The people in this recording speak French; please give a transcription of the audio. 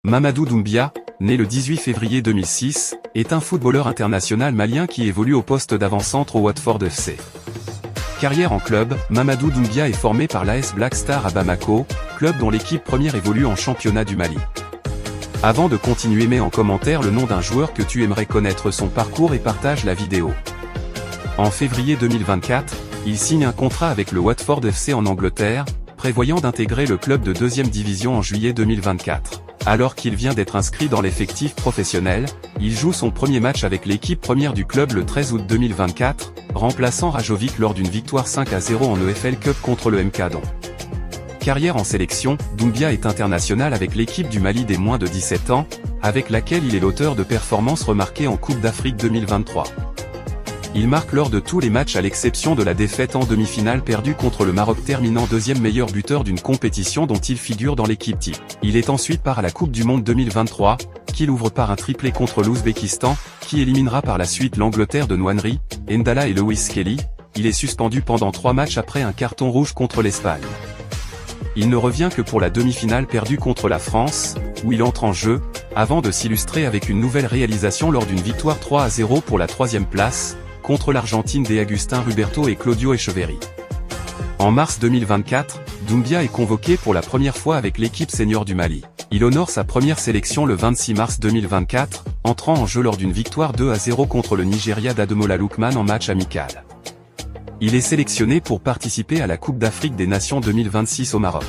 Mamadou Doumbia, né le 18 février 2006, est un footballeur international malien qui évolue au poste d'avant-centre au Watford FC. Carrière en club, Mamadou Doumbia est formé par l'AS Black Star à Bamako, club dont l'équipe première évolue en championnat du Mali. Avant de continuer, mets en commentaire le nom d'un joueur que tu aimerais connaître, son parcours et partage la vidéo. En février 2024, il signe un contrat avec le Watford FC en Angleterre, prévoyant d'intégrer le club de 2e division en juillet 2024. Alors qu'il vient d'être inscrit dans l'effectif professionnel, il joue son premier match avec l'équipe première du club le 13 août 2024, remplaçant Rajovic lors d'une victoire 5-0 en EFL Cup contre le MK Don. Carrière en sélection, Doumbia est international avec l'équipe du Mali des moins de 17 ans, avec laquelle il est l'auteur de performances remarquées en Coupe d'Afrique 2023. Il marque lors de tous les matchs à l'exception de la défaite en demi-finale perdue contre le Maroc, terminant 2e meilleur buteur d'une compétition dont il figure dans l'équipe type. Il est ensuite part à la Coupe du Monde 2023, qu'il ouvre par un triplé contre l'Ouzbékistan, qui éliminera par la suite l'Angleterre de Nwaneri, Ndala et Lewis Kelly. Il est suspendu pendant 3 matchs après un carton rouge contre l'Espagne. Il ne revient que pour la demi-finale perdue contre la France, où il entre en jeu, avant de s'illustrer avec une nouvelle réalisation lors d'une victoire 3-0 pour la 3e place, contre l'Argentine des Agustin Ruberto et Claudio Echeverri. En mars 2024, Doumbia est convoqué pour la première fois avec l'équipe senior du Mali. Il honore sa première sélection le 26 mars 2024, entrant en jeu lors d'une victoire 2-0 contre le Nigeria d'Ademola Lookman en match amical. Il est sélectionné pour participer à la Coupe d'Afrique des Nations 2026 au Maroc.